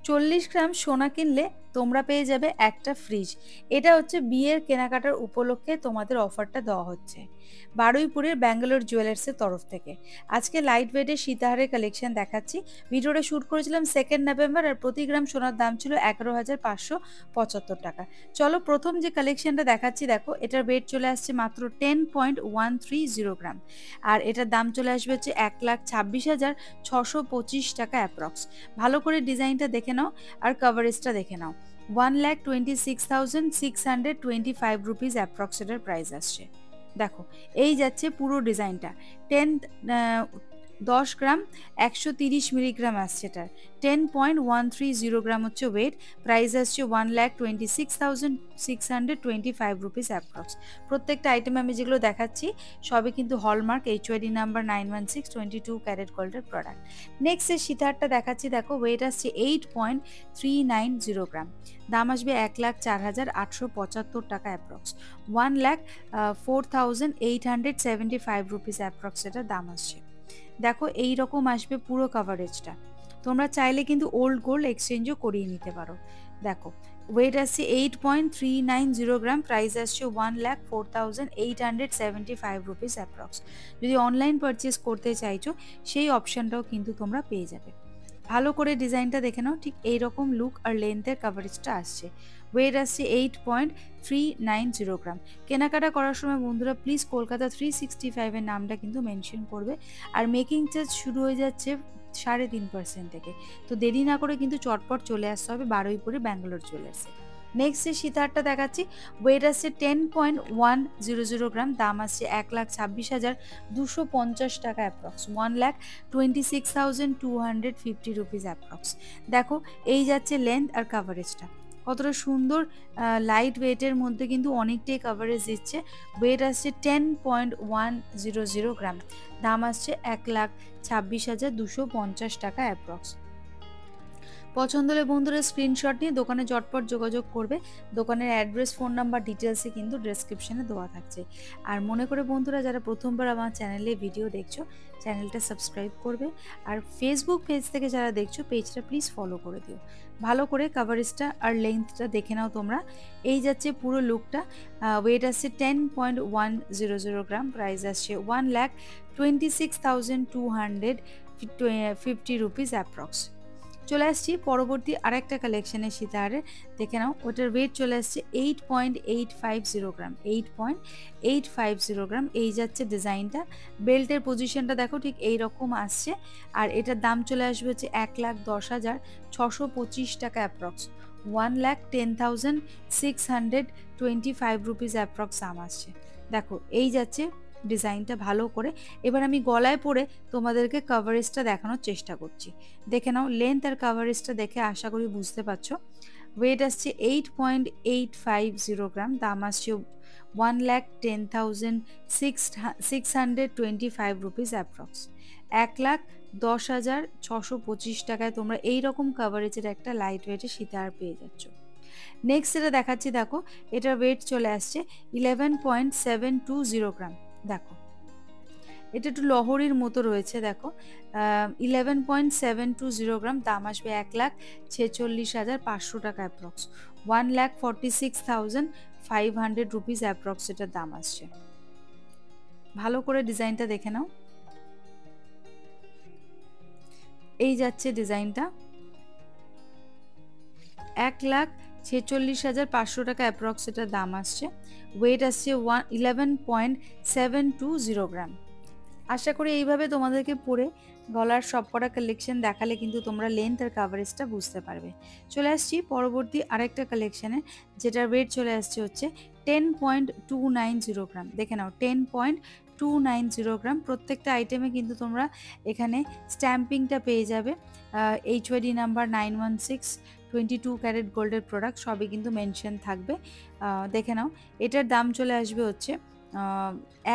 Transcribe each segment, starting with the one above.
40 গ্রাম সোনা কিনলে তোমরা পেয়ে যাবে একটা ফ্রিজ। এটা হচ্ছে বিয়ের কেনাকাটার উপলক্ষে তোমাদের অফারটা দেওয়া হচ্ছে বারুইপুরের ব্যাঙ্গালোর জুয়েলার্সের তরফ থেকে। আজকে লাইট ওয়েটের সীতাহারের কালেকশন দেখাচ্ছি। ভিডিওটা শ্যুট করেছিলাম 2 নভেম্বর, আর প্রতি গ্রাম সোনার দাম ছিল 11,575 টাকা। চলো প্রথম যে কালেকশনটা দেখাচ্ছি, দেখো এটার ওয়েট চলে আসছে মাত্র 10.130 গ্রাম, আর এটার দাম চলে আসবে হচ্ছে 1,26,625 টাকা অ্যাপ্রক্স। ভালো করে ডিজাইনটা দেখে নাও আর কভারেজটা দেখে নাও। 1,26,625 রুপিস অ্যাপ্রক্স এটার প্রাইস আসছে। দেখো এই যাচ্ছে পুরো ডিজাইনটা। 10 গ্রাম 130 মিলিগ্রাম আসছে এটার। 10.130 গ্রাম হচ্ছে ওয়েট। প্রাইস আসছে 1,26,625 রুপিস অ্যাপ্রক্স। প্রত্যেকটা আইটেম আমি যেগুলো দেখাচ্ছি সবই কিন্তু হলমার্ক HYD নাম্বার 916 22 ক্যারেট গোল্ডের প্রোডাক্ট। নেক্সট যে সীতাহারটা দেখাচ্ছি, দেখো ওয়েট আসছে 8.390 গ্রাম, দাম আসবে 1,04,875 টাকা অ্যাপ্রক্স। 1,04,875 রুপিস অ্যাপ্রক্স এটার দাম আসছে। দেখো এই রকম আসবে পুরো কভারেজটা। তোমরা চাইলে কিন্তু ওল্ড গোল্ড এক্সচেঞ্জও করিয়ে নিতে পারো। দেখো ওয়েট আসছে 8.390 গ্রাম, প্রাইস আসছে 1,04,875 রুপিস অ্যাপ্রক্স। যদি অনলাইন পারচেস করতে চাইছো সেই অপশানটাও কিন্তু তোমরা পেয়ে যাবে। ভালো করে ডিজাইনটা দেখে নাও, ঠিক এইরকম লুক আর লেন্থের কভারেজটা আসছে। ওয়েট আসছে 8.390 গ্রাম। কেনাকাটা করার সময় বন্ধুরা প্লিজ কলকাতা 365-এর নামটা কিন্তু মেনশন করবে। আর মেকিং চার্জ শুরু হয়ে যাচ্ছে 3.5% থেকে। তো দেরি না করে কিন্তু চটপট চলে আসতে হবে বারুইপুরে ব্যাঙ্গালোর জুয়েলার্সে। নেক্সট যে সীতাহারটা দেখাচ্ছি, ওয়েট আসছে 10.100 গ্রাম, দাম আসছে 1,26,250 টাকা অ্যাপ্রক্স। 1,26,250 rupees approx. দেখো এই যাচ্ছে লেন্থ আর কাভারেজটা, কতটা সুন্দর লাইট ওয়েটের মধ্যে কিন্তু অনেকটাই কাভারেজ দিচ্ছে। ওয়েট আসছে 10.100 গ্রাম, দাম আসছে 1,26,250 টাকা অ্যাপ্রক্স। পছন্দ হলে বন্ধুরা স্ক্রিনশট নিয়ে দোকানে চটপট যোগাযোগ করবে। দোকানের অ্যাড্রেস, ফোন নাম্বার, ডিটেলসে কিন্তু ডেসক্রিপশনে দেওয়া থাকছে। আর মনে করে বন্ধুরা যারা প্রথমবার আমার চ্যানেলে ভিডিও দেখছো চ্যানেলটা সাবস্ক্রাইব করবে, আর ফেসবুক পেজ থেকে যারা দেখছো পেজটা প্লিজ ফলো করে দিও। ভালো করে কভারেজটা আর লেন্থটা দেখে নাও তোমরা। এই যাচ্ছে পুরো লুকটা। ওয়েট আসছে 10.100 গ্রাম, প্রাইস আসছে 1,26,250 রুপিস অ্যাপ্রক্স। চলে আসছি পরবর্তী আরেকটা কালেকশনের সীতাহারের, দেখে নাও ওটার ওয়েট চলে আসছে 8.850 গ্রাম। 8.850 গ্রাম এই যাচ্ছে ডিজাইনটা। বেল্টের পজিশনটা দেখো ঠিক এই রকম আসছে, আর এটার দাম চলে আসবে হচ্ছে 1,10,625 টাকা অ্যাপ্রক্স। 1,10,625 রুপিস অ্যাপ্রক্স দাম আসছে। দেখো এই যাচ্ছে ডিজাইনটা ভালো করে। এবার আমি গলায় পরে তোমাদেরকে কভারেজটা দেখানোর চেষ্টা করছি। দেখে নাও লেন্থ আর কভারেজটা দেখে আশা করি বুঝতে পারছো। ওয়েট আসছে 8.850 গ্রাম, দাম আসছে 1,10,625 রুপিস অ্যাপ্রক্স। 1,10,625 টাকায় তোমরা এইরকম কভারেজের একটা লাইট ওয়েটের সীতাহার পেয়ে যাচ্ছ। নেক্সট যেটা দেখাচ্ছি, দেখো এটার ওয়েট চলে আসছে 11.720 গ্রাম। দেখো এটা একটু লহরির মতো রয়েছে। দেখো 11.720 গ্রাম, দাম আসবে 1,46,500 টাকা অ্যাপ্রক্স। 1,46,500 রুপিস অ্যাপ্রক্স এটার দাম আসছে। ভালো করে ডিজাইনটা দেখে নাও। এই যাচ্ছে ডিজাইনটা। 1,46,500 টাকা অ্যাপ্রক্স এটার দাম আসছে। ওয়েট আসছে 11.720 গ্রাম। আশা করি এইভাবে তোমাদেরকে পরে গলার সবকটা কালেকশন দেখালে কিন্তু তোমরা লেন্থ আর কাভারেজটা বুঝতে পারবে। চলে আসছি পরবর্তী আরেকটা কালেকশানে, যেটার ওয়েট চলে আসছে হচ্ছে 10.290 গ্রাম। দেখে নাও 10.290 গ্রাম। প্রত্যেকটা আইটেমে কিন্তু তোমরা এখানে স্ট্যাম্পিংটা পেয়ে যাবে। HYD নাম্বার 916 22 ক্যারেট গোল্ডের প্রোডাক্ট সবই কিন্তু মেনশন থাকবে। দেখে নাও এটার দাম চলে আসবে হচ্ছে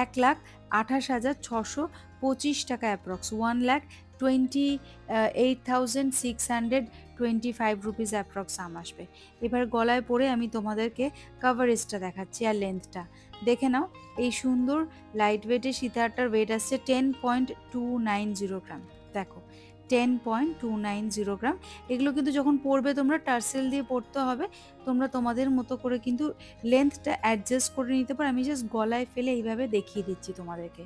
1,28,625 টাকা অ্যাপ্রক্স। 1,28,625 রুপিস অ্যাপ্রক্স দাম আসবে। এবার গলায় পরে আমি তোমাদেরকে কাভারেজটা দেখাচ্ছি আর লেন্থটা দেখে নাও। এই সুন্দর লাইট ওয়েটের সীতাহারটার ওয়েট আসছে 10.290 গ্রাম। দেখো 10.290 গ্রাম। এগুলো কিন্তু যখন পরবে তোমরা টার্সেল দিয়ে পরতে হবে, তোমরা তোমাদের মতো করে কিন্তু লেন্থটা অ্যাডজাস্ট করে নিতে পারো। আমি জাস্ট গলায় ফেলে এইভাবে দেখিয়ে দিচ্ছি তোমাদেরকে।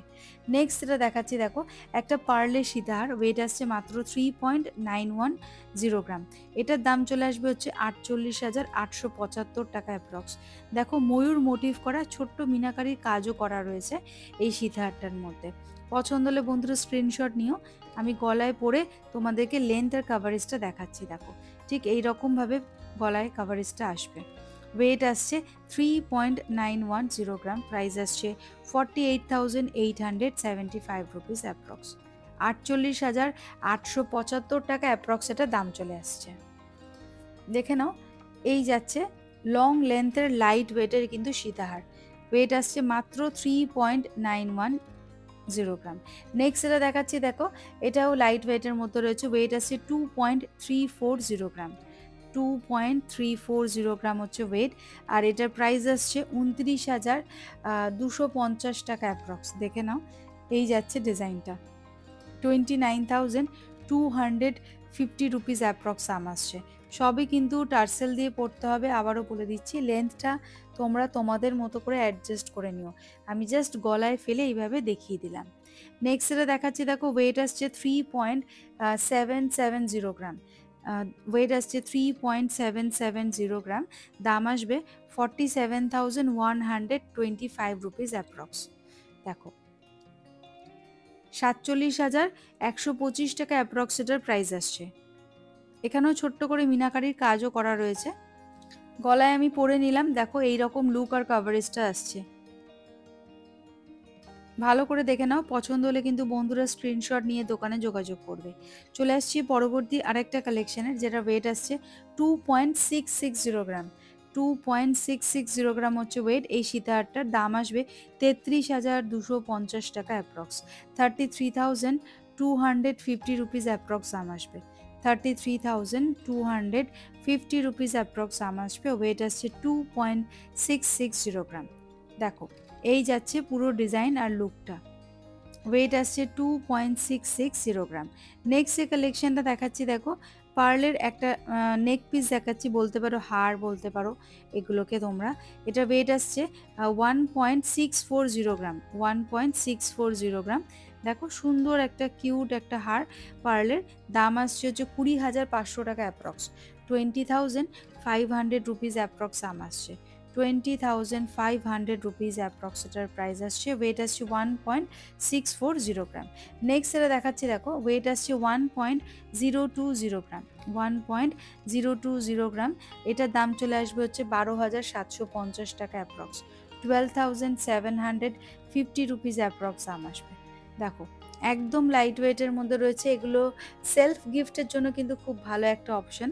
নেক্সট যেটা দেখাচ্ছি দেখো, একটা পার্লের সীতাহার, ওয়েট আসছে মাত্র 3.910 গ্রাম। এটার দাম চলে আসবে হচ্ছে 48,875 টাকা অ্যাপ্রক্স। দেখো ময়ূর মোটিভ করা ছোট্ট মিনাকারির কাজও করা রয়েছে এই সীতাহারটার মধ্যে। পছন্দ হলে বন্ধুরা স্ক্রিনশট নিও। আমি গলায় পরে তোমাদেরকে লেন্থ আর কাভারেজটা দেখাচ্ছি। দেখো ঠিক এই রকমভাবে গলায় কাভারেজটা আসবে। ওয়েট আসছে 3.910 গ্রাম। প্রাইস আসছে 48,875 রুপিস অ্যাপ্রক্স। 48,875 টাকা অ্যাপ্রক্স এটা দাম চলে আসছে। দেখে নাও, এই যাচ্ছে লং লেন্থের লাইট ওয়েটের কিন্তু সীতাহার। ওয়েট আসছে মাত্র 3.910 গ্রাম। নেক্সট এটা দেখাচ্ছি দেখো, এটাও লাইট ওয়েটের মধ্যে রয়েছে। ওয়েট আসছে 2.340 গ্রাম। 2.340 গ্রাম হচ্ছে ওয়েট, আর এটার প্রাইস আসছে 29,250 টাকা অ্যাপ্রক্স। দেখে নাও, এই যাচ্ছে ডিজাইনটা। 29,250 রুপিস অ্যাপ্রক্স দাম আসছে। সবই কিন্তু টার্সেল দিয়ে পড়তে হবে। আবারও বলে দিচ্ছি, লেন্থটা তোমরা তোমাদের মতো করে অ্যাডজাস্ট করে নিও। আমি জাস্ট গলায় ফেলে এইভাবে দেখিয়ে দিলাম। নেক্সট এটা দেখাচ্ছি দেখো, ওয়েট আসছে 3.770 গ্রাম। ওয়েট আসছে 3.770 গ্রাম। দাম আসবে 47,125 রুপিস অ্যাপ্রক্স। দেখো 47,125 টাকা অ্যাপ্রক্স এটার প্রাইস আসছে। এখানেও ছোট্ট করে মিনাকারির কাজও করা রয়েছে। গলায় আমি পরে নিলাম। দেখো এই রকম লুক আর কাভারেজটা আসছে। ভালো করে দেখে নাও। পছন্দ হলে কিন্তু বন্ধুরা স্ক্রিনশট নিয়ে দোকানে যোগাযোগ করবে। চলে আসছি পরবর্তী আরেকটা কালেকশনের, যেটা ওয়েট আসছে 2.660 গ্রাম। 2.660 গ্রাম হচ্ছে ওয়েট। এই সীতাহারটার দাম আসবে 33,250 টাকা অ্যাপ্রক্স। 33,250 রুপিস অ্যাপ্রক্স দাম আসবে। 33,250 রুপিস অ্যাপ্রক্স দাম আসবে। ওয়েট আসছে 2.660 গ্রাম। দেখো এই যাচ্ছে পুরো ডিজাইন আর লুকটা। ওয়েট আসছে 2.660 গ্রাম। নেক্সট যে কালেকশনটা দেখাচ্ছি দেখো, পার্লের একটা নেক পিস দেখাচ্ছি, বলতে পারো হার বলতে পারো এগুলোকে তোমরা। এটা ওয়েট আসছে 1.640 গ্রাম। 1.640 গ্রাম। দেখো সুন্দর একটা কিউট একটা হার পার্লের। দাম আসছে হচ্ছে 20,500 টাকা অ্যাপ্রক্স। 20,500 রুপিস অ্যাপ্রক্স দাম আসছে। 20,500 রুপিস অ্যাপ্রক্স এটার প্রাইস আসছে। ওয়েট আসছে 1.640 গ্রাম। নেক্সট এটা দেখাচ্ছি দেখো, ওয়েট আসছে 1.020 গ্রাম। 1.020 গ্রাম। এটার দাম চলে আসবে হচ্ছে 12,750 টাকা অ্যাপ্রক্স। 12,750 রুপিস অ্যাপ্রক্স দাম আসবে। দেখো একদম লাইট ওয়েটের মধ্যে রয়েছে। এগুলো সেলফ গিফটের জন্য কিন্তু খুব ভালো একটা অপশন।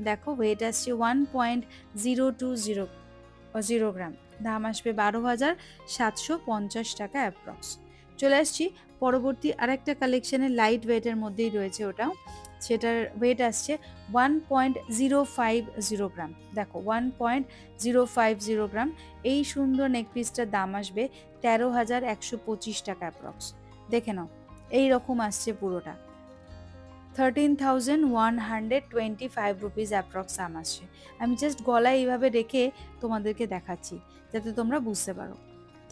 দেখো ওয়েট আসছে 1.020 গ্রাম। দাম আসবে 12,750 টাকা অ্যাপ্রক্স। চলে আসছি পরবর্তী আরেকটা কালেকশনের লাইট ওয়েটের মধ্যেই রয়েছে ওটা। সেটার ওয়েট আসছে 1.050 গ্রাম। দেখো 1.050 গ্রাম। এই সুন্দর নেক পিসটার দাম আসবে 13,125 টাকা অ্যাপ্রক্স। দেখে নাও এই রকম আসছে পুরোটা। 13,125 রুপিস অ্যাপ্রক্স দাম আসছে। আমি জাস্ট গলায় এইভাবে রেখে তোমাদেরকে দেখাচ্ছি যাতে তোমরা বুঝতে পারো।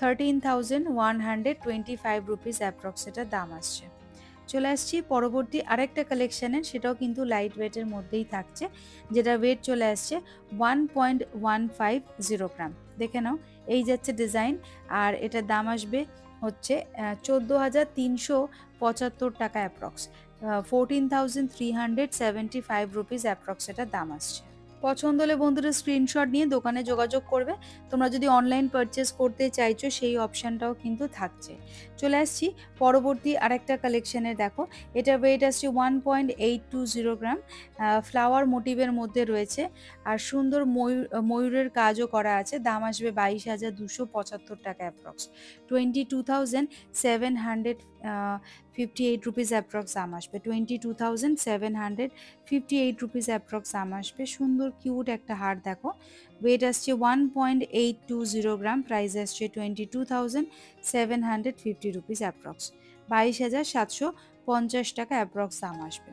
13,125 রুপিস অ্যাপ্রক্স এটার দাম আসছে। চলে আসছি পরবর্তী আরেকটা কালেকশানের, সেটাও কিন্তু লাইট ওয়েটের মধ্যেই থাকছে, যেটা ওয়েট চলে আসছে 1.150 গ্রাম। দেখে নাও এই যাচ্ছে ডিজাইন, আর এটার দাম আসবে হচ্ছে 14,375 টাকা অ্যাপ্রক্স। 14,375 রুপিস অ্যাপ্রক্স এটার দাম আসছে। পছন্দ হলে বন্ধুরা স্ক্রিনশট নিয়ে দোকানে যোগাযোগ করবে। তোমরা যদি অনলাইন পারচেস করতে চাইছো সেই অপশানটাও কিন্তু থাকছে। চলে আসছি পরবর্তী আরেকটা কালেকশানে। দেখো এটা ওয়েট আসছে 1.820 গ্রাম। ফ্লাওয়ার মোটিভের মধ্যে রয়েছে, আর সুন্দর ময়ূরের কাজও করা আছে। দাম আসবে 22,275 টাকা অ্যাপ্রক্স। 22,758 রুপিস অ্যাপ্রক্স দাম আসবে। 22,758 রুপিস অ্যাপ্রক্স দাম আসবে। সুন্দর কিউট একটা হার। দেখো ওয়েট আসছে 1.820 গ্রাম। প্রাইস আসছে 22,750 রুপিস অ্যাপ্রক্স। 22,750 টাকা অ্যাপ্রক্স দাম আসবে।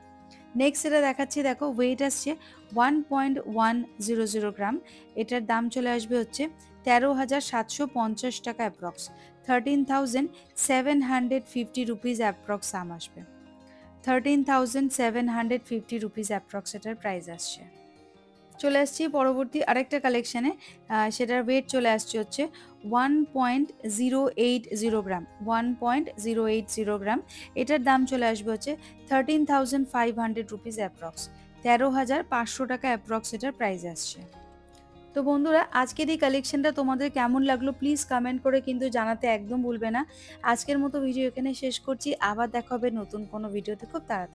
নেক্সট এটা দেখাচ্ছি, দেখো ওয়েট আসছে 1.100 গ্রাম। এটার দাম চলে আসবে হচ্ছে 13,750 টাকা অ্যাপ্রক্স, 13,750 রুপিস অ্যাপ্রক্স দাম আসবে। 13,750 রুপিস অ্যাপ্রক্স এটার প্রাইস আসছে। চলে আসছি পরবর্তী আরেকটা কালেকশানে, সেটার ওয়েট চলে আসছে হচ্ছে 1.080 গ্রাম, 1.080 গ্রাম। এটার দাম চলে আসবে হচ্ছে 13,500 রুপিস অ্যাপ্রক্স, 13,500 টাকা অ্যাপ্রক্স এটার প্রাইস আসছে। তো বন্ধুরা, আজকের এই কালেকশনটা তোমাদের কেমন লাগলো প্লিজ কমেন্ট করে কিন্তু জানাতে একদম ভুলবে না। আজকের মতো ভিডিও এখানে শেষ করছি, আবার দেখা হবে নতুন কোনো ভিডিওতে খুব তাড়াতাড়ি।